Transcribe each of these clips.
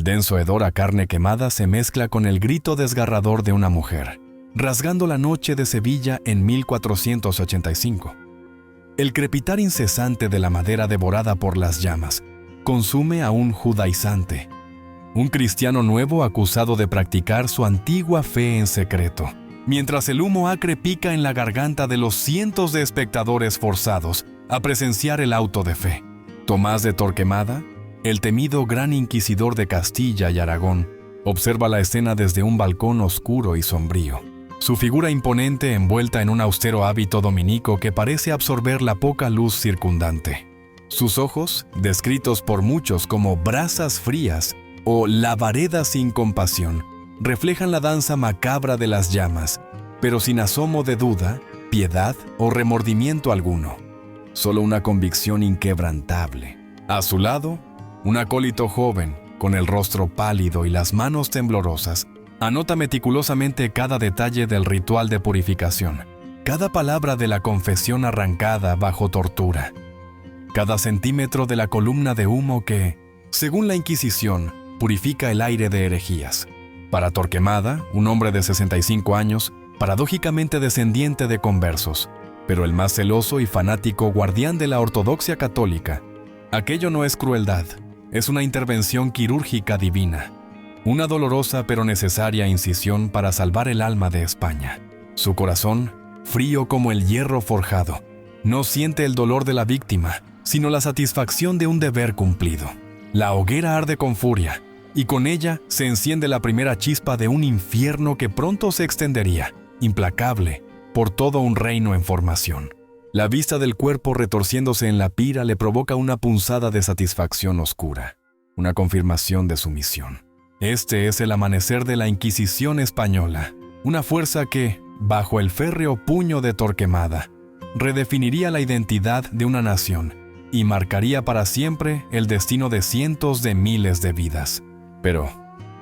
denso hedor a carne quemada se mezcla con el grito desgarrador de una mujer, rasgando la noche de Sevilla en 1485. El crepitar incesante de la madera devorada por las llamas consume a un judaizante, un cristiano nuevo acusado de practicar su antigua fe en secreto, mientras el humo acre pica en la garganta de los cientos de espectadores forzados a presenciar el auto de fe. Tomás de Torquemada, el temido gran inquisidor de Castilla y Aragón, observa la escena desde un balcón oscuro y sombrío. Su figura imponente envuelta en un austero hábito dominico que parece absorber la poca luz circundante. Sus ojos, descritos por muchos como brasas frías o labareda sin compasión, reflejan la danza macabra de las llamas, pero sin asomo de duda, piedad o remordimiento alguno. Solo una convicción inquebrantable. A su lado, un acólito joven, con el rostro pálido y las manos temblorosas, anota meticulosamente cada detalle del ritual de purificación, cada palabra de la confesión arrancada bajo tortura, cada centímetro de la columna de humo que, según la Inquisición, purifica el aire de herejías. Para Torquemada, un hombre de 65 años, paradójicamente descendiente de conversos, pero el más celoso y fanático guardián de la ortodoxia católica, aquello no es crueldad, es una intervención quirúrgica divina, una dolorosa pero necesaria incisión para salvar el alma de España. Su corazón, frío como el hierro forjado, no siente el dolor de la víctima, sino la satisfacción de un deber cumplido. La hoguera arde con furia, y con ella se enciende la primera chispa de un infierno que pronto se extendería, implacable, por todo un reino en formación. La vista del cuerpo retorciéndose en la pira le provoca una punzada de satisfacción oscura, una confirmación de su misión. Este es el amanecer de la Inquisición española, una fuerza que, bajo el férreo puño de Torquemada, redefiniría la identidad de una nación y marcaría para siempre el destino de cientos de miles de vidas. Pero,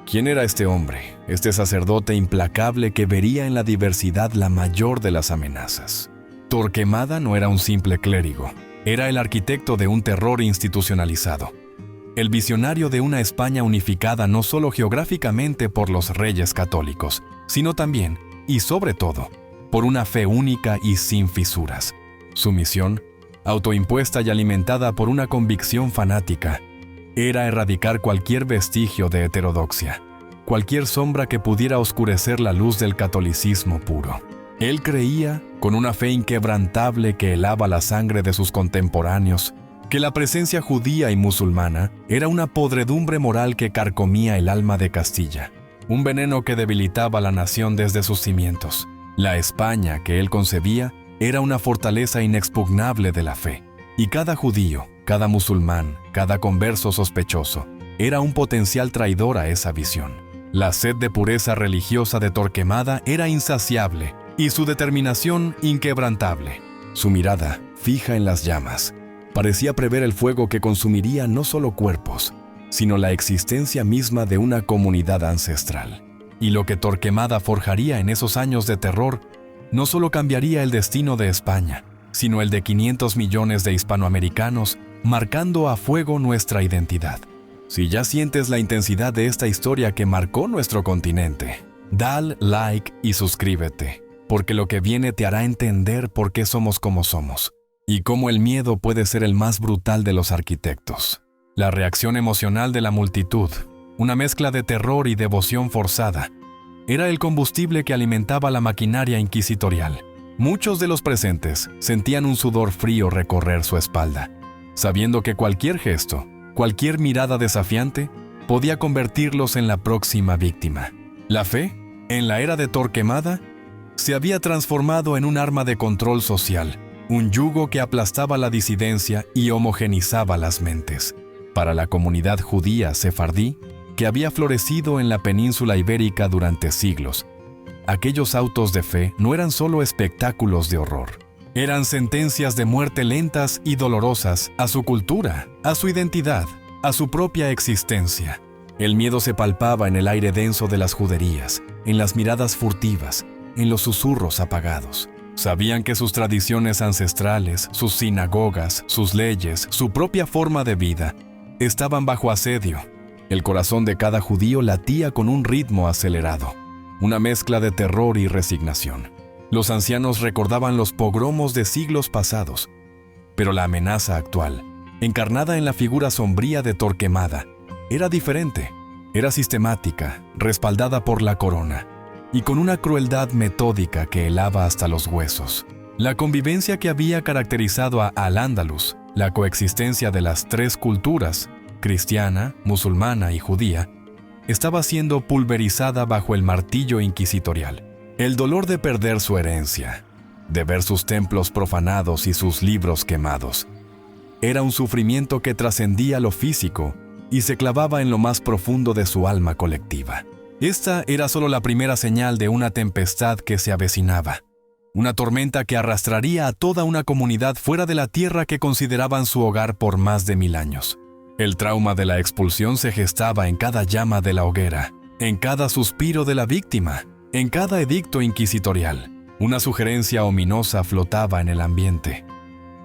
¿quién era este hombre, este sacerdote implacable que vería en la diversidad la mayor de las amenazas? Torquemada no era un simple clérigo, era el arquitecto de un terror institucionalizado, el visionario de una España unificada no solo geográficamente por los reyes católicos, sino también, y sobre todo, por una fe única y sin fisuras. Su misión, autoimpuesta y alimentada por una convicción fanática, era erradicar cualquier vestigio de heterodoxia, cualquier sombra que pudiera oscurecer la luz del catolicismo puro. Él creía, con una fe inquebrantable que helaba la sangre de sus contemporáneos, que la presencia judía y musulmana era una podredumbre moral que carcomía el alma de Castilla, un veneno que debilitaba la nación desde sus cimientos. La España que él concebía era una fortaleza inexpugnable de la fe, y cada judío, cada musulmán, cada converso sospechoso, era un potencial traidor a esa visión. La sed de pureza religiosa de Torquemada era insaciable y su determinación inquebrantable. Su mirada, fija en las llamas, parecía prever el fuego que consumiría no solo cuerpos, sino la existencia misma de una comunidad ancestral. Y lo que Torquemada forjaría en esos años de terror no solo cambiaría el destino de España, sino el de 500 millones de hispanoamericanos, marcando a fuego nuestra identidad. Si ya sientes la intensidad de esta historia que marcó nuestro continente, dale like y suscríbete, porque lo que viene te hará entender por qué somos como somos, y cómo el miedo puede ser el más brutal de los arquitectos. La reacción emocional de la multitud, una mezcla de terror y devoción forzada, era el combustible que alimentaba la maquinaria inquisitorial. Muchos de los presentes sentían un sudor frío recorrer su espalda, sabiendo que cualquier gesto, cualquier mirada desafiante, podía convertirlos en la próxima víctima. La fe, en la era de Torquemada, se había transformado en un arma de control social, un yugo que aplastaba la disidencia y homogenizaba las mentes. Para la comunidad judía sefardí, que había florecido en la península ibérica durante siglos, aquellos autos de fe no eran solo espectáculos de horror. Eran sentencias de muerte lentas y dolorosas a su cultura, a su identidad, a su propia existencia. El miedo se palpaba en el aire denso de las juderías, en las miradas furtivas, en los susurros apagados. Sabían que sus tradiciones ancestrales, sus sinagogas, sus leyes, su propia forma de vida, estaban bajo asedio, El corazón de cada judío latía con un ritmo acelerado, una mezcla de terror y resignación. Los ancianos recordaban los pogromos de siglos pasados, pero la amenaza actual, encarnada en la figura sombría de Torquemada, era diferente. Era sistemática, respaldada por la corona, y con una crueldad metódica que helaba hasta los huesos. La convivencia que había caracterizado a Al-Ándalus, la coexistencia de las tres culturas, cristiana, musulmana y judía, estaba siendo pulverizada bajo el martillo inquisitorial. El dolor de perder su herencia, de ver sus templos profanados y sus libros quemados, era un sufrimiento que trascendía lo físico y se clavaba en lo más profundo de su alma colectiva. Esta era solo la primera señal de una tempestad que se avecinaba, una tormenta que arrastraría a toda una comunidad fuera de la tierra que consideraban su hogar por más de 1000 años. El trauma de la expulsión se gestaba en cada llama de la hoguera, en cada suspiro de la víctima, en cada edicto inquisitorial. Una sugerencia ominosa flotaba en el ambiente.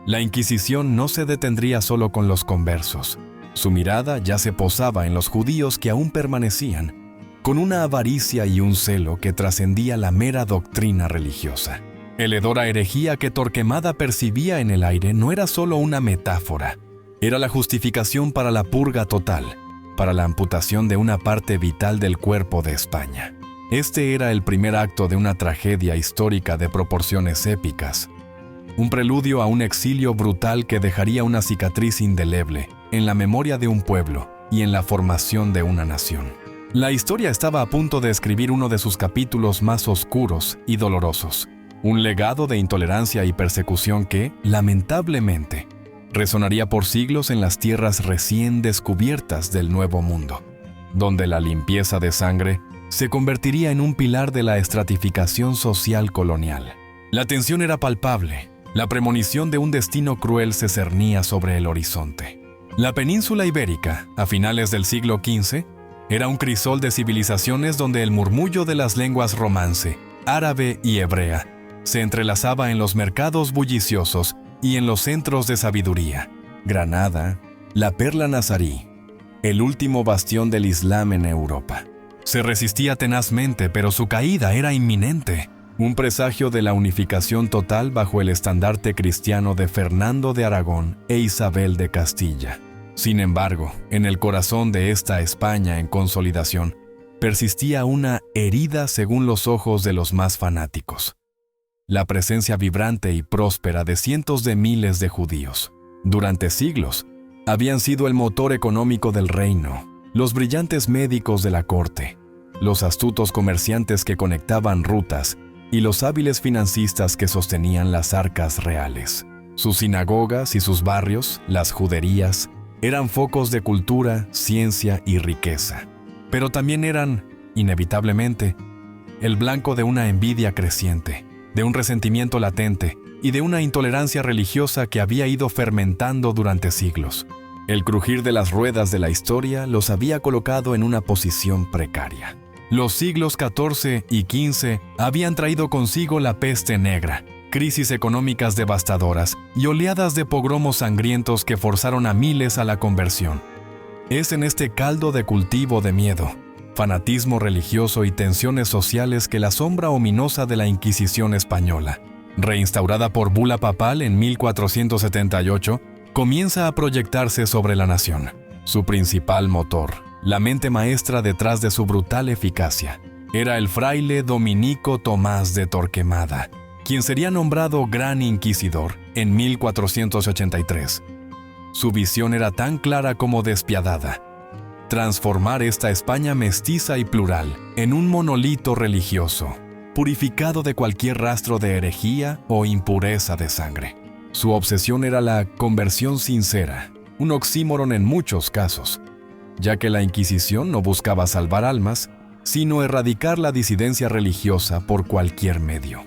La Inquisición no se detendría solo con los conversos. Su mirada ya se posaba en los judíos que aún permanecían, con una avaricia y un celo que trascendía la mera doctrina religiosa. El hedor a herejía que Torquemada percibía en el aire no era solo una metáfora, era la justificación para la purga total, para la amputación de una parte vital del cuerpo de España. Este era el primer acto de una tragedia histórica de proporciones épicas, un preludio a un exilio brutal que dejaría una cicatriz indeleble en la memoria de un pueblo y en la formación de una nación. La historia estaba a punto de escribir uno de sus capítulos más oscuros y dolorosos, un legado de intolerancia y persecución que, lamentablemente, resonaría por siglos en las tierras recién descubiertas del Nuevo Mundo, donde la limpieza de sangre se convertiría en un pilar de la estratificación social colonial. La tensión era palpable, la premonición de un destino cruel se cernía sobre el horizonte. La península ibérica, a finales del siglo XV, era un crisol de civilizaciones donde el murmullo de las lenguas romance, árabe y hebrea se entrelazaba en los mercados bulliciosos y en los centros de sabiduría. Granada, la perla nazarí, el último bastión del Islam en Europa. Se resistía tenazmente, pero su caída era inminente. Un presagio de la unificación total bajo el estandarte cristiano de Fernando de Aragón e Isabel de Castilla. Sin embargo, en el corazón de esta España en consolidación, persistía una herida según los ojos de los más fanáticos: la presencia vibrante y próspera de cientos de miles de judíos. Durante siglos, habían sido el motor económico del reino, los brillantes médicos de la corte, los astutos comerciantes que conectaban rutas y los hábiles financistas que sostenían las arcas reales. Sus sinagogas y sus barrios, las juderías, eran focos de cultura, ciencia y riqueza. Pero también eran, inevitablemente, el blanco de una envidia creciente, de un resentimiento latente y de una intolerancia religiosa que había ido fermentando durante siglos. El crujir de las ruedas de la historia los había colocado en una posición precaria. Los siglos XIV y XV habían traído consigo la peste negra, crisis económicas devastadoras y oleadas de pogromos sangrientos que forzaron a miles a la conversión. Es en este caldo de cultivo de miedo, fanatismo religioso y tensiones sociales que la sombra ominosa de la Inquisición española, reinstaurada por bula papal en 1478, comienza a proyectarse sobre la nación. Su principal motor, la mente maestra detrás de su brutal eficacia, era el fraile dominico Tomás de Torquemada, quien sería nombrado Gran Inquisidor en 1483. Su visión era tan clara como despiadada: transformar esta España mestiza y plural en un monolito religioso, purificado de cualquier rastro de herejía o impureza de sangre. Su obsesión era la conversión sincera, un oxímoron en muchos casos, ya que la Inquisición no buscaba salvar almas, sino erradicar la disidencia religiosa por cualquier medio.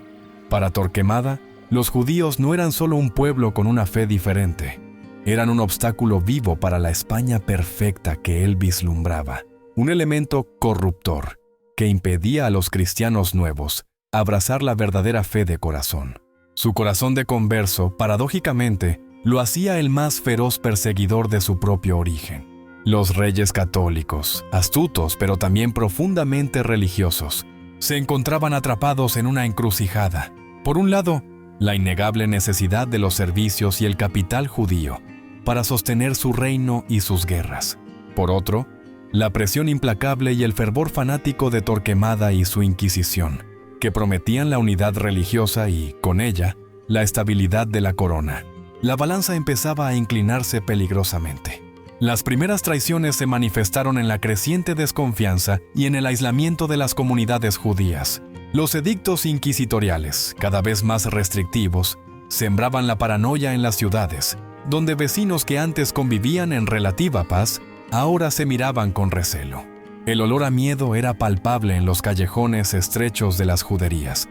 Para Torquemada, los judíos no eran solo un pueblo con una fe diferente, eran un obstáculo vivo para la España perfecta que él vislumbraba, un elemento corruptor que impedía a los cristianos nuevos abrazar la verdadera fe de corazón. Su corazón de converso, paradójicamente, lo hacía el más feroz perseguidor de su propio origen. Los reyes católicos, astutos pero también profundamente religiosos, se encontraban atrapados en una encrucijada. Por un lado, la innegable necesidad de los servicios y el capital judío para sostener su reino y sus guerras. Por otro, la presión implacable y el fervor fanático de Torquemada y su Inquisición, que prometían la unidad religiosa y, con ella, la estabilidad de la corona. La balanza empezaba a inclinarse peligrosamente. Las primeras traiciones se manifestaron en la creciente desconfianza y en el aislamiento de las comunidades judías. Los edictos inquisitoriales, cada vez más restrictivos, sembraban la paranoia en las ciudades, donde vecinos que antes convivían en relativa paz, ahora se miraban con recelo. El olor a miedo era palpable en los callejones estrechos de las juderías,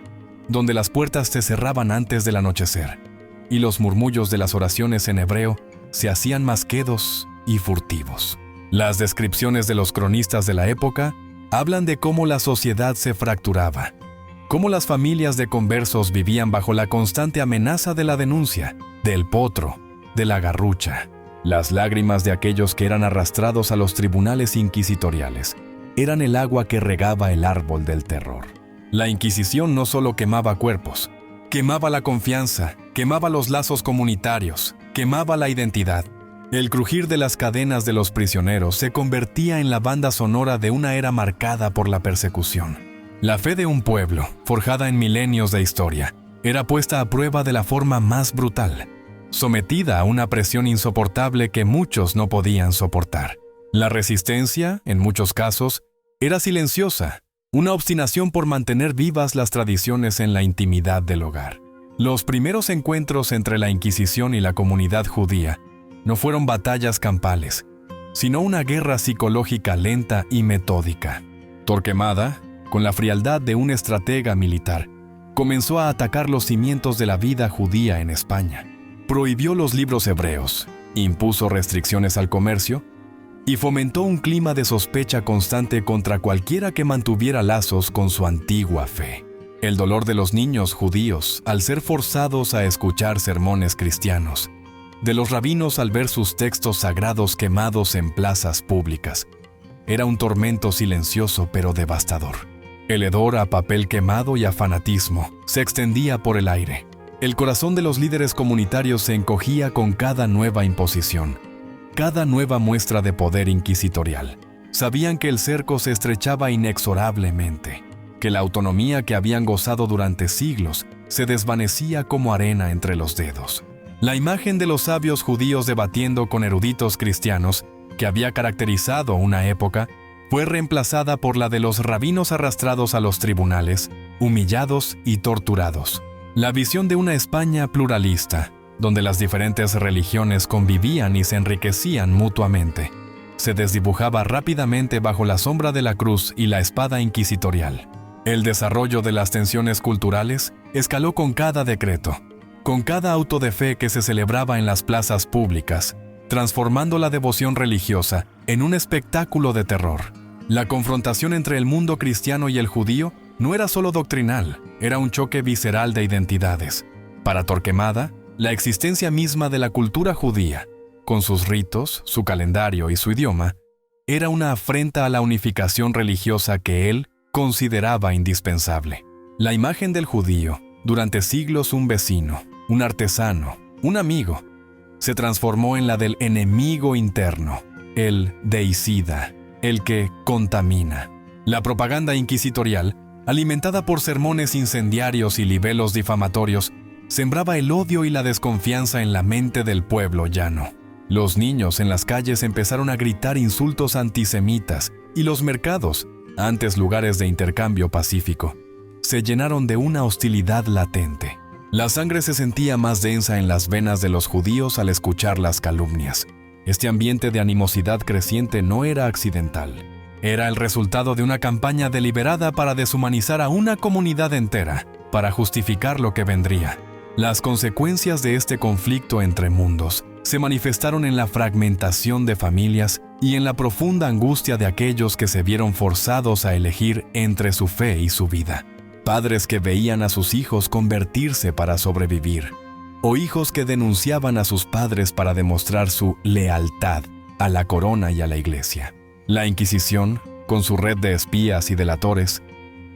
donde las puertas se cerraban antes del anochecer, y los murmullos de las oraciones en hebreo se hacían más quedos y furtivos. Las descripciones de los cronistas de la época hablan de cómo la sociedad se fracturaba, cómo las familias de conversos vivían bajo la constante amenaza de la denuncia, del potro, de la garrucha. Las lágrimas de aquellos que eran arrastrados a los tribunales inquisitoriales eran el agua que regaba el árbol del terror. La Inquisición no solo quemaba cuerpos, quemaba la confianza, quemaba los lazos comunitarios, quemaba la identidad. El crujir de las cadenas de los prisioneros se convertía en la banda sonora de una era marcada por la persecución. La fe de un pueblo, forjada en milenios de historia, era puesta a prueba de la forma más brutal, sometida a una presión insoportable que muchos no podían soportar. La resistencia, en muchos casos, era silenciosa, una obstinación por mantener vivas las tradiciones en la intimidad del hogar. Los primeros encuentros entre la Inquisición y la comunidad judía no fueron batallas campales, sino una guerra psicológica lenta y metódica. Torquemada, con la frialdad de un estratega militar, comenzó a atacar los cimientos de la vida judía en España. Prohibió los libros hebreos, impuso restricciones al comercio y fomentó un clima de sospecha constante contra cualquiera que mantuviera lazos con su antigua fe. El dolor de los niños judíos al ser forzados a escuchar sermones cristianos, de los rabinos al ver sus textos sagrados quemados en plazas públicas, era un tormento silencioso pero devastador. El hedor a papel quemado y a fanatismo se extendía por el aire. El corazón de los líderes comunitarios se encogía con cada nueva imposición, cada nueva muestra de poder inquisitorial. Sabían que el cerco se estrechaba inexorablemente, que la autonomía que habían gozado durante siglos se desvanecía como arena entre los dedos. La imagen de los sabios judíos debatiendo con eruditos cristianos, que había caracterizado una época, fue reemplazada por la de los rabinos arrastrados a los tribunales, humillados y torturados. La visión de una España pluralista, donde las diferentes religiones convivían y se enriquecían mutuamente, se desdibujaba rápidamente bajo la sombra de la cruz y la espada inquisitorial. El desarrollo de las tensiones culturales escaló con cada decreto, con cada auto de fe que se celebraba en las plazas públicas, transformando la devoción religiosa en un espectáculo de terror. La confrontación entre el mundo cristiano y el judío no era solo doctrinal, era un choque visceral de identidades. Para Torquemada, la existencia misma de la cultura judía, con sus ritos, su calendario y su idioma, era una afrenta a la unificación religiosa que él consideraba indispensable. La imagen del judío, durante siglos un vecino, un artesano, un amigo, se transformó en la del enemigo interno, el deicida, el que contamina. La propaganda inquisitorial, alimentada por sermones incendiarios y libelos difamatorios, sembraba el odio y la desconfianza en la mente del pueblo llano. Los niños en las calles empezaron a gritar insultos antisemitas y los mercados, antes lugares de intercambio pacífico, se llenaron de una hostilidad latente. La sangre se sentía más densa en las venas de los judíos al escuchar las calumnias. Este ambiente de animosidad creciente no era accidental. Era el resultado de una campaña deliberada para deshumanizar a una comunidad entera, para justificar lo que vendría. Las consecuencias de este conflicto entre mundos se manifestaron en la fragmentación de familias y en la profunda angustia de aquellos que se vieron forzados a elegir entre su fe y su vida. Padres que veían a sus hijos convertirse para sobrevivir, o hijos que denunciaban a sus padres para demostrar su lealtad a la corona y a la iglesia. La Inquisición, con su red de espías y delatores,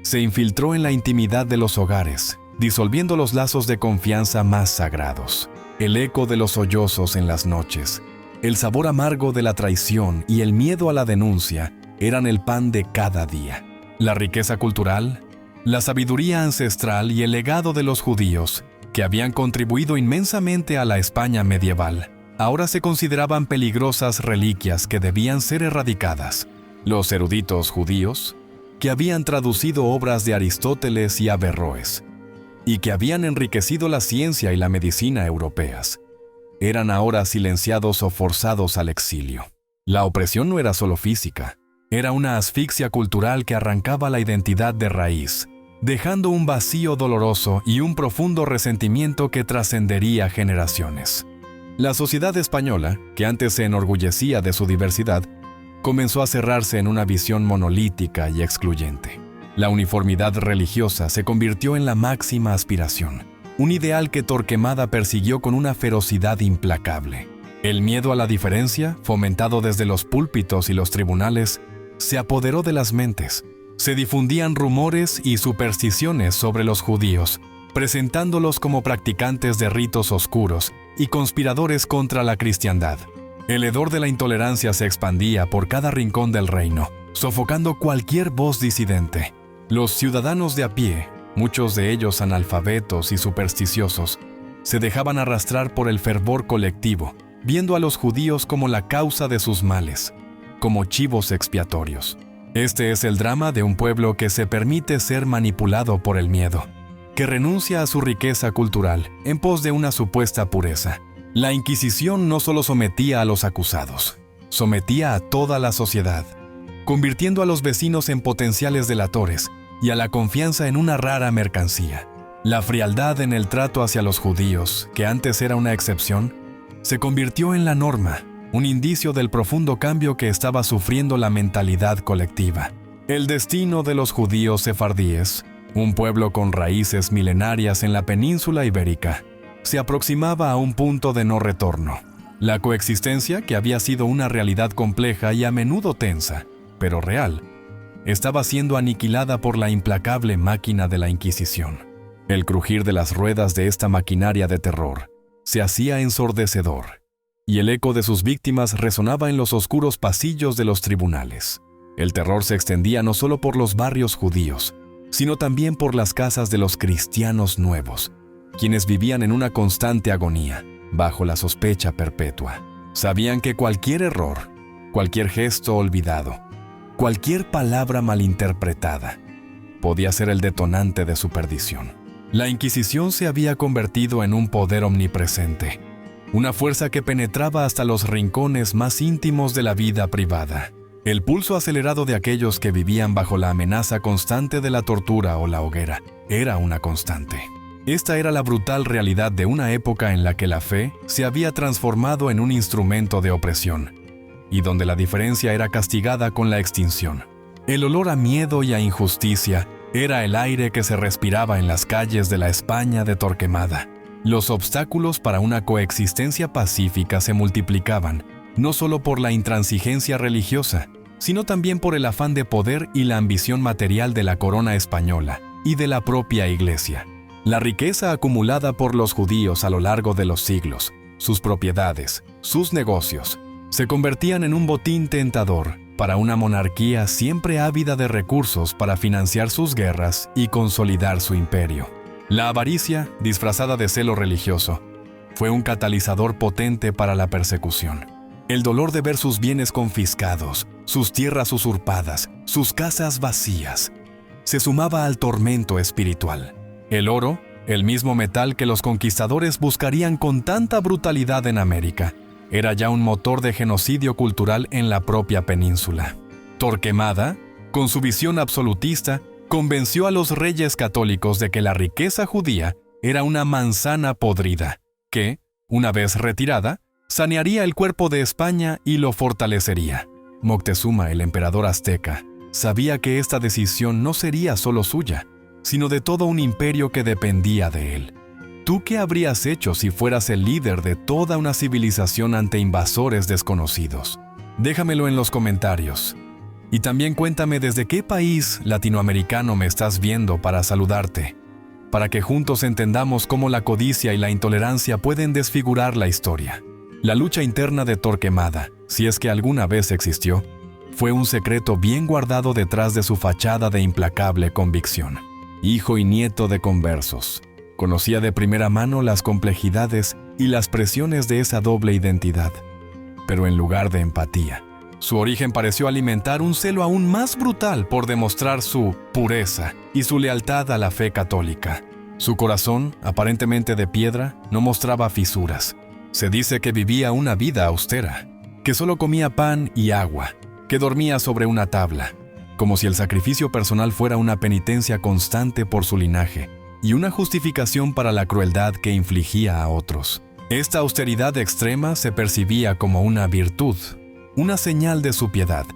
se infiltró en la intimidad de los hogares, disolviendo los lazos de confianza más sagrados. El eco de los sollozos en las noches, el sabor amargo de la traición y el miedo a la denuncia eran el pan de cada día. La riqueza cultural, la sabiduría ancestral y el legado de los judíos, que habían contribuido inmensamente a la España medieval, ahora se consideraban peligrosas reliquias que debían ser erradicadas. Los eruditos judíos, que habían traducido obras de Aristóteles y Averroes, y que habían enriquecido la ciencia y la medicina europeas, eran ahora silenciados o forzados al exilio. La opresión no era solo física, era una asfixia cultural que arrancaba la identidad de raíz, dejando un vacío doloroso y un profundo resentimiento que trascendería generaciones. La sociedad española, que antes se enorgullecía de su diversidad, comenzó a cerrarse en una visión monolítica y excluyente. La uniformidad religiosa se convirtió en la máxima aspiración, un ideal que Torquemada persiguió con una ferocidad implacable. El miedo a la diferencia, fomentado desde los púlpitos y los tribunales, se apoderó de las mentes. Se difundían rumores y supersticiones sobre los judíos, presentándolos como practicantes de ritos oscuros y conspiradores contra la cristiandad. El hedor de la intolerancia se expandía por cada rincón del reino, sofocando cualquier voz disidente. Los ciudadanos de a pie, muchos de ellos analfabetos y supersticiosos, se dejaban arrastrar por el fervor colectivo, viendo a los judíos como la causa de sus males, como chivos expiatorios. Este es el drama de un pueblo que se permite ser manipulado por el miedo, que renuncia a su riqueza cultural en pos de una supuesta pureza. La Inquisición no solo sometía a los acusados, sometía a toda la sociedad, convirtiendo a los vecinos en potenciales delatores y a la confianza en una rara mercancía. La frialdad en el trato hacia los judíos, que antes era una excepción, se convirtió en la norma, un indicio del profundo cambio que estaba sufriendo la mentalidad colectiva. El destino de los judíos sefardíes, un pueblo con raíces milenarias en la península ibérica, se aproximaba a un punto de no retorno. La coexistencia, que había sido una realidad compleja y a menudo tensa, pero real, estaba siendo aniquilada por la implacable máquina de la Inquisición. El crujir de las ruedas de esta maquinaria de terror se hacía ensordecedor, y el eco de sus víctimas resonaba en los oscuros pasillos de los tribunales. El terror se extendía no solo por los barrios judíos, sino también por las casas de los cristianos nuevos, quienes vivían en una constante agonía, bajo la sospecha perpetua. Sabían que cualquier error, cualquier gesto olvidado, cualquier palabra malinterpretada, podía ser el detonante de su perdición. La Inquisición se había convertido en un poder omnipresente, una fuerza que penetraba hasta los rincones más íntimos de la vida privada. El pulso acelerado de aquellos que vivían bajo la amenaza constante de la tortura o la hoguera era una constante. Esta era la brutal realidad de una época en la que la fe se había transformado en un instrumento de opresión, y donde la diferencia era castigada con la extinción. El olor a miedo y a injusticia era el aire que se respiraba en las calles de la España de Torquemada. Los obstáculos para una coexistencia pacífica se multiplicaban, no solo por la intransigencia religiosa, sino también por el afán de poder y la ambición material de la corona española y de la propia Iglesia. La riqueza acumulada por los judíos a lo largo de los siglos, sus propiedades, sus negocios, se convertían en un botín tentador para una monarquía siempre ávida de recursos para financiar sus guerras y consolidar su imperio. La avaricia, disfrazada de celo religioso, fue un catalizador potente para la persecución. El dolor de ver sus bienes confiscados, sus tierras usurpadas, sus casas vacías, se sumaba al tormento espiritual. El oro, el mismo metal que los conquistadores buscarían con tanta brutalidad en América, era ya un motor de genocidio cultural en la propia península. Torquemada, con su visión absolutista, convenció a los reyes católicos de que la riqueza judía era una manzana podrida, que, una vez retirada, sanearía el cuerpo de España y lo fortalecería. Moctezuma, el emperador azteca, sabía que esta decisión no sería solo suya, sino de todo un imperio que dependía de él. ¿Tú qué habrías hecho si fueras el líder de toda una civilización ante invasores desconocidos? Déjamelo en los comentarios. Y también cuéntame desde qué país latinoamericano me estás viendo para saludarte, para que juntos entendamos cómo la codicia y la intolerancia pueden desfigurar la historia. La lucha interna de Torquemada, si es que alguna vez existió, fue un secreto bien guardado detrás de su fachada de implacable convicción. Hijo y nieto de conversos, conocía de primera mano las complejidades y las presiones de esa doble identidad. Pero en lugar de empatía, su origen pareció alimentar un celo aún más brutal por demostrar su pureza y su lealtad a la fe católica. Su corazón, aparentemente de piedra, no mostraba fisuras. Se dice que vivía una vida austera, que solo comía pan y agua, que dormía sobre una tabla, como si el sacrificio personal fuera una penitencia constante por su linaje y una justificación para la crueldad que infligía a otros. Esta austeridad extrema se percibía como una virtud, una señal de su piedad,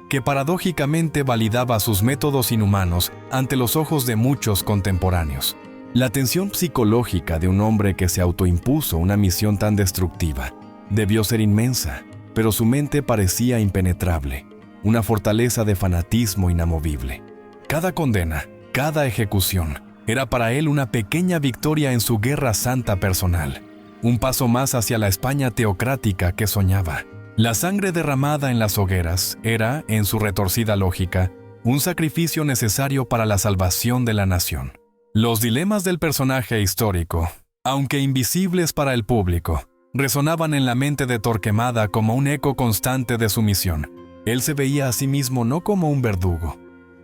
que paradójicamente validaba sus métodos inhumanos ante los ojos de muchos contemporáneos. La tensión psicológica de un hombre que se autoimpuso una misión tan destructiva debió ser inmensa, pero su mente parecía impenetrable, una fortaleza de fanatismo inamovible. Cada condena, cada ejecución, era para él una pequeña victoria en su guerra santa personal, un paso más hacia la España teocrática que soñaba. La sangre derramada en las hogueras era, en su retorcida lógica, un sacrificio necesario para la salvación de la nación. Los dilemas del personaje histórico, aunque invisibles para el público, resonaban en la mente de Torquemada como un eco constante de su misión. Él se veía a sí mismo no como un verdugo,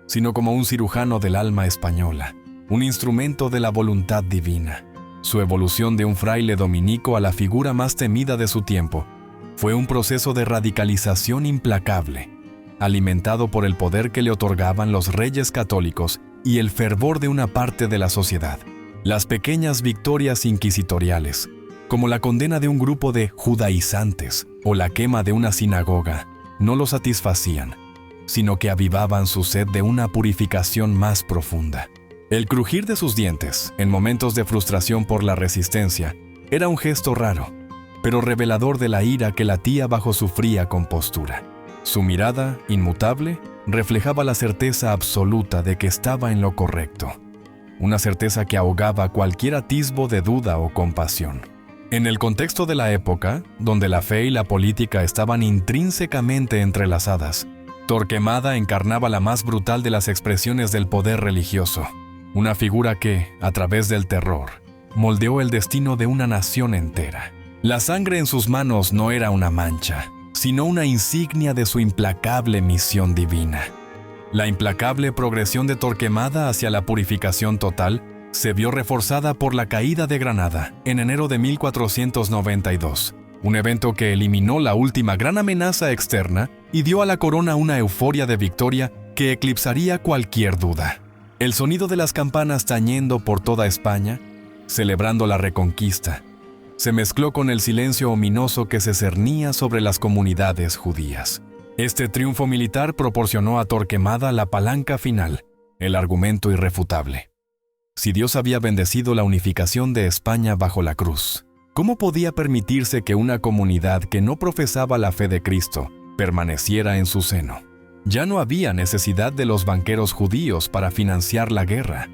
sino como un cirujano del alma española, un instrumento de la voluntad divina. Su evolución de un fraile dominico a la figura más temida de su tiempo fue un proceso de radicalización implacable, alimentado por el poder que le otorgaban los reyes católicos y el fervor de una parte de la sociedad. Las pequeñas victorias inquisitoriales, como la condena de un grupo de judaizantes o la quema de una sinagoga, no lo satisfacían, sino que avivaban su sed de una purificación más profunda. El crujir de sus dientes, en momentos de frustración por la resistencia, era un gesto raro, pero revelador de la ira que latía bajo su fría compostura. Su mirada, inmutable, reflejaba la certeza absoluta de que estaba en lo correcto, una certeza que ahogaba cualquier atisbo de duda o compasión. En el contexto de la época, donde la fe y la política estaban intrínsecamente entrelazadas, Torquemada encarnaba la más brutal de las expresiones del poder religioso, una figura que, a través del terror, moldeó el destino de una nación entera. La sangre en sus manos no era una mancha, sino una insignia de su implacable misión divina. La implacable progresión de Torquemada hacia la purificación total se vio reforzada por la caída de Granada en enero de 1492, un evento que eliminó la última gran amenaza externa y dio a la corona una euforia de victoria que eclipsaría cualquier duda. El sonido de las campanas tañendo por toda España, celebrando la reconquista, se mezcló con el silencio ominoso que se cernía sobre las comunidades judías. Este triunfo militar proporcionó a Torquemada la palanca final, el argumento irrefutable. Si Dios había bendecido la unificación de España bajo la cruz, ¿cómo podía permitirse que una comunidad que no profesaba la fe de Cristo permaneciera en su seno? Ya no había necesidad de los banqueros judíos para financiar la guerra,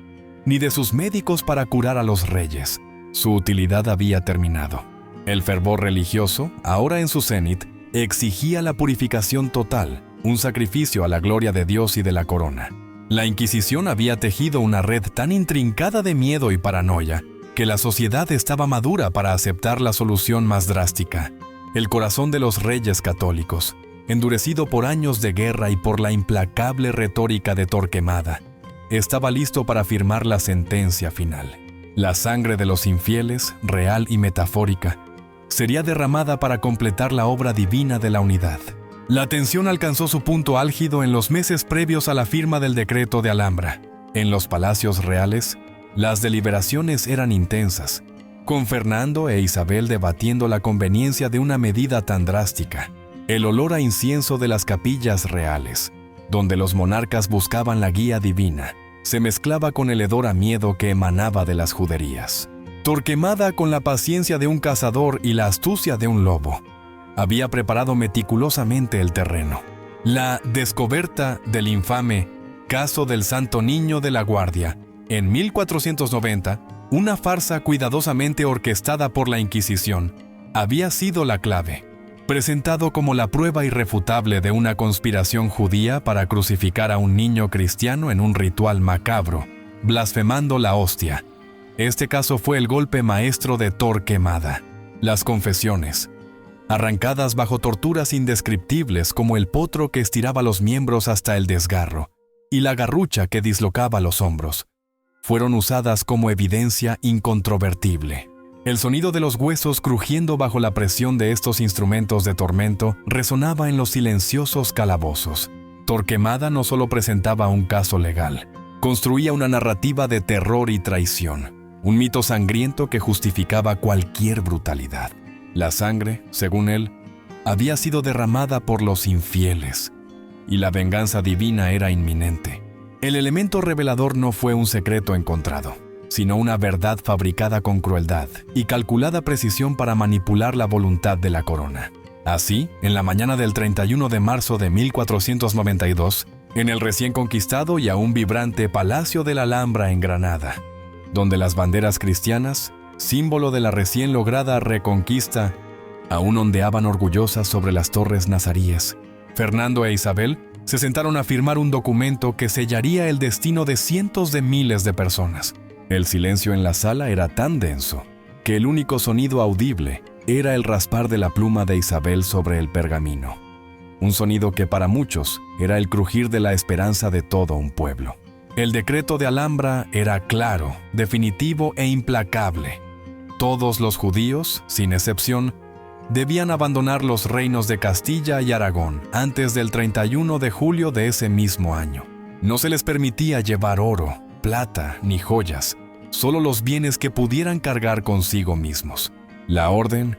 ni de sus médicos para curar a los reyes. Su utilidad había terminado. El fervor religioso, ahora en su cenit, exigía la purificación total, un sacrificio a la gloria de Dios y de la corona. La Inquisición había tejido una red tan intrincada de miedo y paranoia que la sociedad estaba madura para aceptar la solución más drástica. El corazón de los reyes católicos, endurecido por años de guerra y por la implacable retórica de Torquemada, estaba listo para firmar la sentencia final. La sangre de los infieles, real y metafórica, sería derramada para completar la obra divina de la unidad. La tensión alcanzó su punto álgido en los meses previos a la firma del decreto de Alhambra. En los palacios reales, las deliberaciones eran intensas, con Fernando e Isabel debatiendo la conveniencia de una medida tan drástica. El olor a incienso de las capillas reales, donde los monarcas buscaban la guía divina, se mezclaba con el hedor a miedo que emanaba de las juderías. Torquemada, con la paciencia de un cazador y la astucia de un lobo, había preparado meticulosamente el terreno. La descoberta del infame caso del Santo Niño de la Guardia, en 1490, una farsa cuidadosamente orquestada por la Inquisición, había sido la clave, presentado como la prueba irrefutable de una conspiración judía para crucificar a un niño cristiano en un ritual macabro, blasfemando la hostia. Este caso fue el golpe maestro de Torquemada. Las confesiones, arrancadas bajo torturas indescriptibles como el potro que estiraba los miembros hasta el desgarro y la garrucha que dislocaba los hombros, fueron usadas como evidencia incontrovertible. El sonido de los huesos crujiendo bajo la presión de estos instrumentos de tormento resonaba en los silenciosos calabozos. Torquemada no solo presentaba un caso legal, construía una narrativa de terror y traición, un mito sangriento que justificaba cualquier brutalidad. La sangre, según él, había sido derramada por los infieles, y la venganza divina era inminente. El elemento revelador no fue un secreto encontrado, sino una verdad fabricada con crueldad y calculada precisión para manipular la voluntad de la corona. Así, en la mañana del 31 de marzo de 1492, en el recién conquistado y aún vibrante Palacio de la Alhambra en Granada, donde las banderas cristianas, símbolo de la recién lograda reconquista, aún ondeaban orgullosas sobre las torres nazaríes, Fernando e Isabel se sentaron a firmar un documento que sellaría el destino de cientos de miles de personas. El silencio en la sala era tan denso que el único sonido audible era el raspar de la pluma de Isabel sobre el pergamino. Un sonido que para muchos era el crujir de la esperanza de todo un pueblo. El decreto de Alhambra era claro, definitivo e implacable. Todos los judíos, sin excepción, debían abandonar los reinos de Castilla y Aragón antes del 31 de julio de ese mismo año. No se les permitía llevar oro, plata ni joyas, solo los bienes que pudieran cargar consigo mismos. La orden,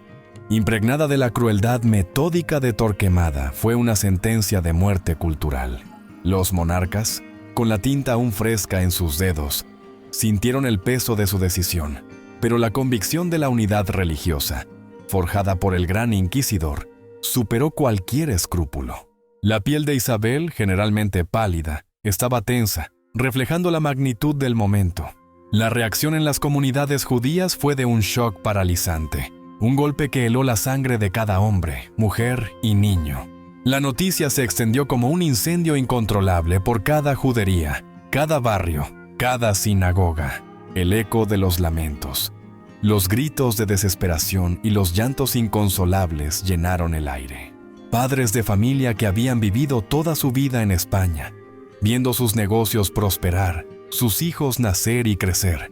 impregnada de la crueldad metódica de Torquemada, fue una sentencia de muerte cultural. Los monarcas, con la tinta aún fresca en sus dedos, sintieron el peso de su decisión, pero la convicción de la unidad religiosa, forjada por el gran inquisidor, superó cualquier escrúpulo. La piel de Isabel, generalmente pálida, estaba tensa, reflejando la magnitud del momento. La reacción en las comunidades judías fue de un shock paralizante, un golpe que heló la sangre de cada hombre, mujer y niño. La noticia se extendió como un incendio incontrolable por cada judería, cada barrio, cada sinagoga. El eco de los lamentos, los gritos de desesperación y los llantos inconsolables llenaron el aire. Padres de familia que habían vivido toda su vida en España, viendo sus negocios prosperar, sus hijos nacer y crecer,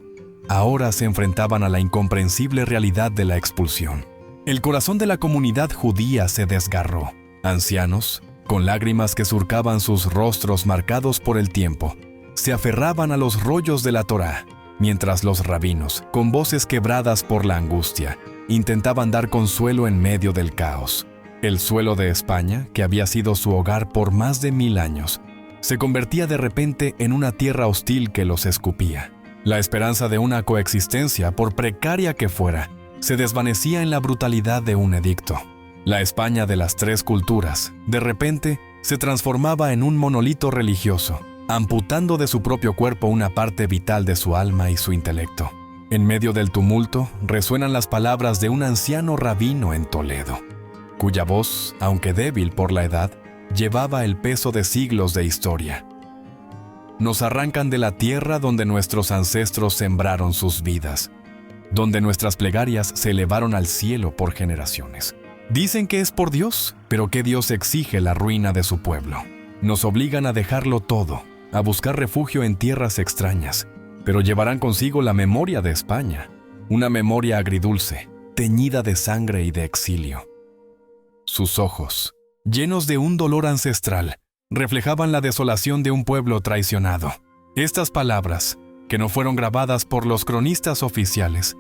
ahora se enfrentaban a la incomprensible realidad de la expulsión. El corazón de la comunidad judía se desgarró. Ancianos, con lágrimas que surcaban sus rostros marcados por el tiempo, se aferraban a los rollos de la Torá, mientras los rabinos, con voces quebradas por la angustia, intentaban dar consuelo en medio del caos. El suelo de España, que había sido su hogar por más de 1000 años, se convertía de repente en una tierra hostil que los escupía. La esperanza de una coexistencia, por precaria que fuera, se desvanecía en la brutalidad de un edicto. La España de las 3 culturas, de repente, se transformaba en un monolito religioso, amputando de su propio cuerpo una parte vital de su alma y su intelecto. En medio del tumulto, resuenan las palabras de un anciano rabino en Toledo, cuya voz, aunque débil por la edad, llevaba el peso de siglos de historia. Nos arrancan de la tierra donde nuestros ancestros sembraron sus vidas, donde nuestras plegarias se elevaron al cielo por generaciones. Dicen que es por Dios, pero que Dios exige la ruina de su pueblo. Nos obligan a dejarlo todo, a buscar refugio en tierras extrañas, pero llevarán consigo la memoria de España, una memoria agridulce, teñida de sangre y de exilio. Sus ojos, llenos de un dolor ancestral, reflejaban la desolación de un pueblo traicionado. Estas palabras, que no fueron grabadas por los cronistas oficiales,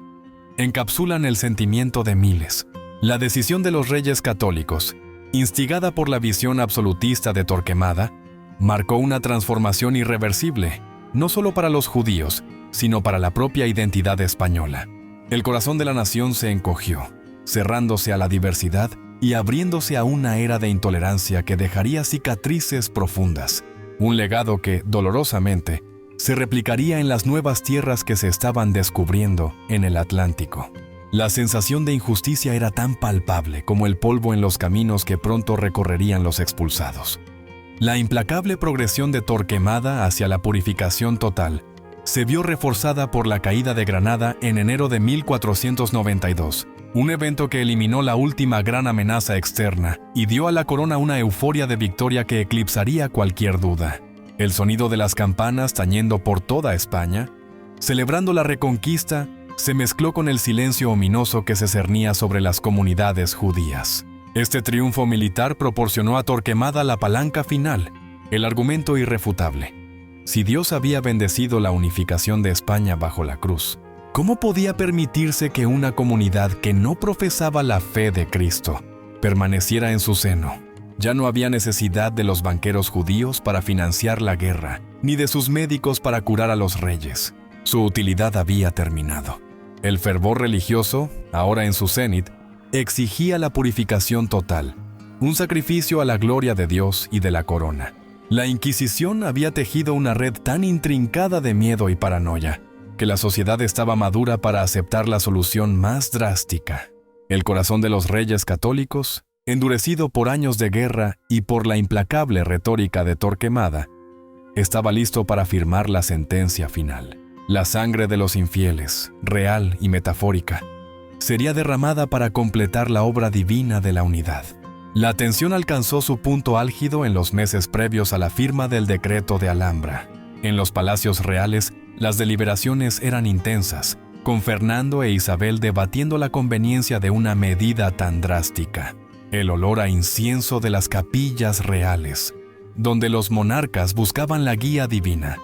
encapsulan el sentimiento de miles. La decisión de los reyes católicos, instigada por la visión absolutista de Torquemada, marcó una transformación irreversible, no solo para los judíos, sino para la propia identidad española. El corazón de la nación se encogió, cerrándose a la diversidad y abriéndose a una era de intolerancia que dejaría cicatrices profundas, un legado que, dolorosamente, se replicaría en las nuevas tierras que se estaban descubriendo en el Atlántico. La sensación de injusticia era tan palpable como el polvo en los caminos que pronto recorrerían los expulsados. La implacable progresión de Torquemada hacia la purificación total se vio reforzada por la caída de Granada en enero de 1492, un evento que eliminó la última gran amenaza externa y dio a la corona una euforia de victoria que eclipsaría cualquier duda. El sonido de las campanas tañendo por toda España, celebrando la reconquista, se mezcló con el silencio ominoso que se cernía sobre las comunidades judías. Este triunfo militar proporcionó a Torquemada la palanca final, el argumento irrefutable. Si Dios había bendecido la unificación de España bajo la cruz, ¿cómo podía permitirse que una comunidad que no profesaba la fe de Cristo permaneciera en su seno? Ya no había necesidad de los banqueros judíos para financiar la guerra, ni de sus médicos para curar a los reyes. Su utilidad había terminado. El fervor religioso, ahora en su cenit, exigía la purificación total, un sacrificio a la gloria de Dios y de la corona. La Inquisición había tejido una red tan intrincada de miedo y paranoia, que la sociedad estaba madura para aceptar la solución más drástica. El corazón de los reyes católicos, endurecido por años de guerra y por la implacable retórica de Torquemada, estaba listo para firmar la sentencia final. La sangre de los infieles, real y metafórica, sería derramada para completar la obra divina de la unidad. La tensión alcanzó su punto álgido en los meses previos a la firma del Decreto de Alhambra. En los palacios reales, las deliberaciones eran intensas, con Fernando e Isabel debatiendo la conveniencia de una medida tan drástica. El olor a incienso de las capillas reales, donde los monarcas buscaban la guía divina,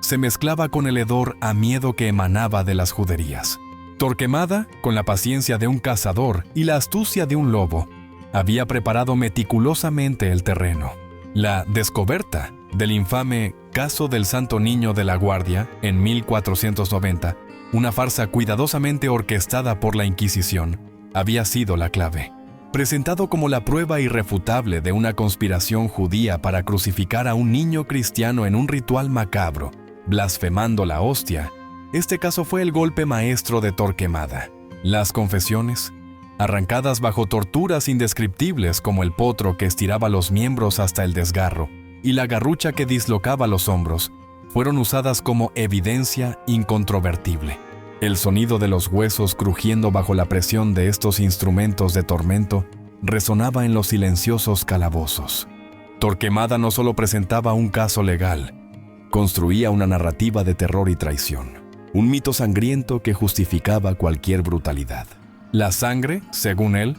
se mezclaba con el hedor a miedo que emanaba de las juderías. Torquemada, con la paciencia de un cazador y la astucia de un lobo, había preparado meticulosamente el terreno. La descoberta del infame caso del Santo Niño de la Guardia en 1490, una farsa cuidadosamente orquestada por la Inquisición, había sido la clave. Presentado como la prueba irrefutable de una conspiración judía para crucificar a un niño cristiano en un ritual macabro, blasfemando la hostia, este caso fue el golpe maestro de Torquemada. Las confesiones, arrancadas bajo torturas indescriptibles como el potro que estiraba los miembros hasta el desgarro y la garrucha que dislocaba los hombros, fueron usadas como evidencia incontrovertible. El sonido de los huesos crujiendo bajo la presión de estos instrumentos de tormento resonaba en los silenciosos calabozos. Torquemada no solo presentaba un caso legal, construía una narrativa de terror y traición, un mito sangriento que justificaba cualquier brutalidad. La sangre, según él,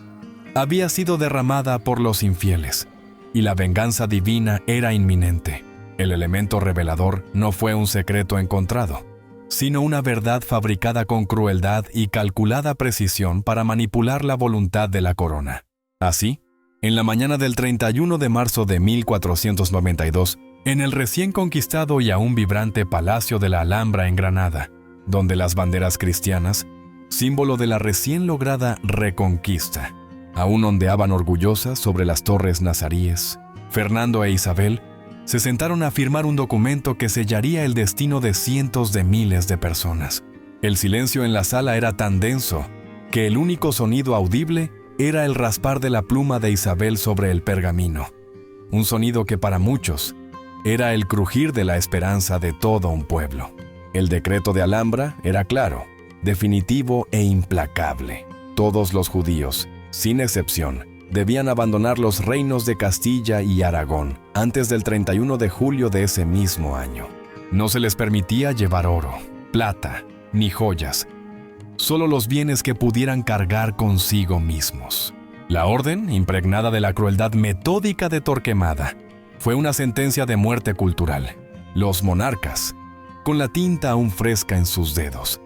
había sido derramada por los infieles, y la venganza divina era inminente. El elemento revelador no fue un secreto encontrado, sino una verdad fabricada con crueldad y calculada precisión para manipular la voluntad de la corona. Así, en la mañana del 31 de marzo de 1492, en el recién conquistado y aún vibrante Palacio de la Alhambra en Granada, donde las banderas cristianas, símbolo de la recién lograda reconquista, aún ondeaban orgullosas sobre las torres nazaríes, Fernando e Isabel se sentaron a firmar un documento que sellaría el destino de cientos de miles de personas. El silencio en la sala era tan denso que el único sonido audible era el raspar de la pluma de Isabel sobre el pergamino, un sonido que para muchos era el crujir de la esperanza de todo un pueblo. El decreto de Alhambra era claro, definitivo e implacable. Todos los judíos, sin excepción, debían abandonar los reinos de Castilla y Aragón antes del 31 de julio de ese mismo año. No se les permitía llevar oro, plata, ni joyas, solo los bienes que pudieran cargar consigo mismos. La orden, impregnada de la crueldad metódica de Torquemada, fue una sentencia de muerte cultural. Los monarcas, con la tinta aún fresca en sus dedos,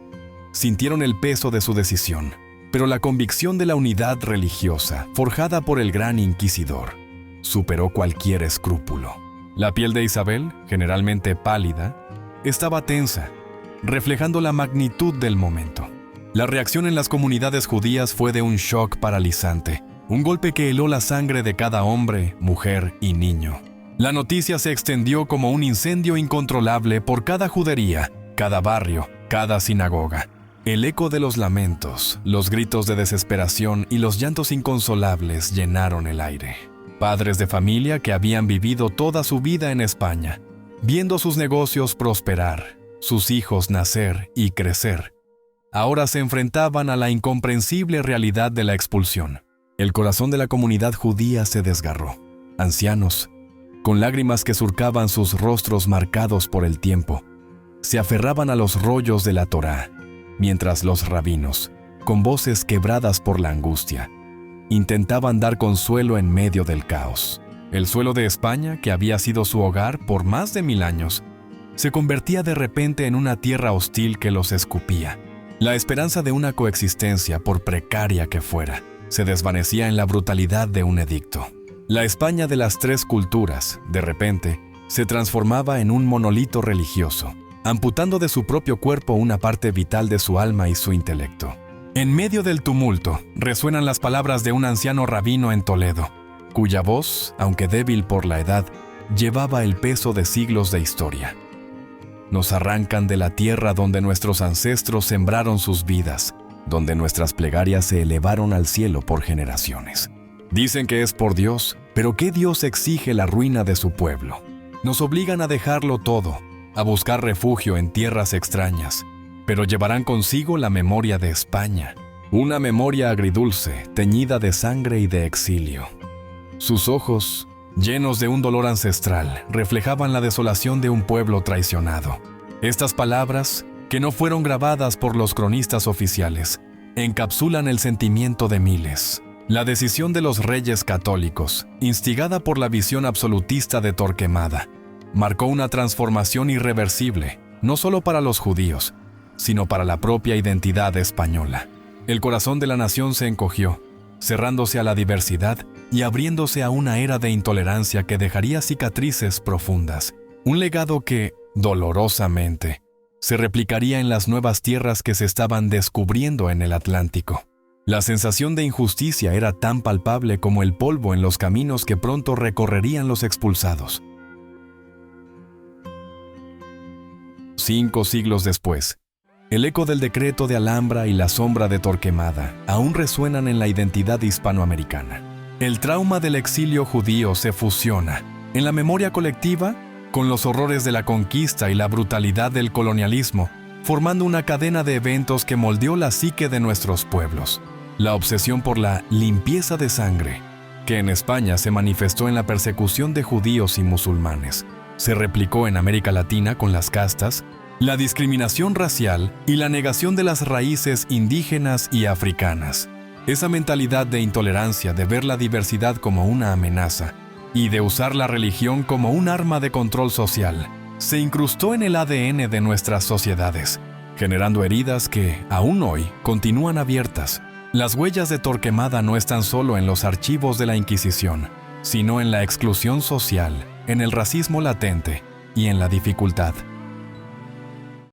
sintieron el peso de su decisión, pero la convicción de la unidad religiosa, forjada por el gran inquisidor, superó cualquier escrúpulo. La piel de Isabel, generalmente pálida, estaba tensa, reflejando la magnitud del momento. La reacción en las comunidades judías fue de un shock paralizante. un golpe que heló la sangre de cada hombre, mujer y niño. La noticia se extendió como un incendio incontrolable por cada judería, cada barrio, cada sinagoga. El eco de los lamentos, los gritos de desesperación y los llantos inconsolables llenaron el aire. Padres de familia que habían vivido toda su vida en España, viendo sus negocios prosperar, sus hijos nacer y crecer, ahora se enfrentaban a la incomprensible realidad de la expulsión. El corazón de la comunidad judía se desgarró. Ancianos, con lágrimas que surcaban sus rostros marcados por el tiempo, se aferraban a los rollos de la Torá, mientras los rabinos, con voces quebradas por la angustia, intentaban dar consuelo en medio del caos. El suelo de España, que había sido su hogar por más de 1000 años, se convertía de repente en una tierra hostil que los escupía. La esperanza de una coexistencia, por precaria que fuera, se desvanecía en la brutalidad de un edicto. La España de las 3 culturas, de repente, se transformaba en un monolito religioso, amputando de su propio cuerpo una parte vital de su alma y su intelecto. En medio del tumulto, resuenan las palabras de un anciano rabino en Toledo, cuya voz, aunque débil por la edad, llevaba el peso de siglos de historia. Nos arrancan de la tierra donde nuestros ancestros sembraron sus vidas, donde nuestras plegarias se elevaron al cielo por generaciones. Dicen que es por Dios, pero ¿qué Dios exige la ruina de su pueblo? Nos obligan a dejarlo todo, a buscar refugio en tierras extrañas, pero llevarán consigo la memoria de España, una memoria agridulce, teñida de sangre y de exilio. Sus ojos, llenos de un dolor ancestral, reflejaban la desolación de un pueblo traicionado. Estas palabras, que no fueron grabadas por los cronistas oficiales, encapsulan el sentimiento de miles. La decisión de los reyes católicos, instigada por la visión absolutista de Torquemada, marcó una transformación irreversible, no solo para los judíos, sino para la propia identidad española. El corazón de la nación se encogió, cerrándose a la diversidad y abriéndose a una era de intolerancia que dejaría cicatrices profundas. Un legado que, dolorosamente, se replicaría en las nuevas tierras que se estaban descubriendo en el Atlántico. La sensación de injusticia era tan palpable como el polvo en los caminos que pronto recorrerían los expulsados. 5 siglos después, el eco del decreto de Alhambra y la sombra de Torquemada aún resuenan en la identidad hispanoamericana. El trauma del exilio judío se fusiona en la memoria colectiva con los horrores de la conquista y la brutalidad del colonialismo, formando una cadena de eventos que moldeó la psique de nuestros pueblos. La obsesión por la limpieza de sangre, que en España se manifestó en la persecución de judíos y musulmanes, se replicó en América Latina con las castas, la discriminación racial y la negación de las raíces indígenas y africanas. Esa mentalidad de intolerancia, de ver la diversidad como una amenaza y de usar la religión como un arma de control social, se incrustó en el ADN de nuestras sociedades, generando heridas que, aún hoy, continúan abiertas. Las huellas de Torquemada no están solo en los archivos de la Inquisición, sino en la exclusión social, en el racismo latente y en la dificultad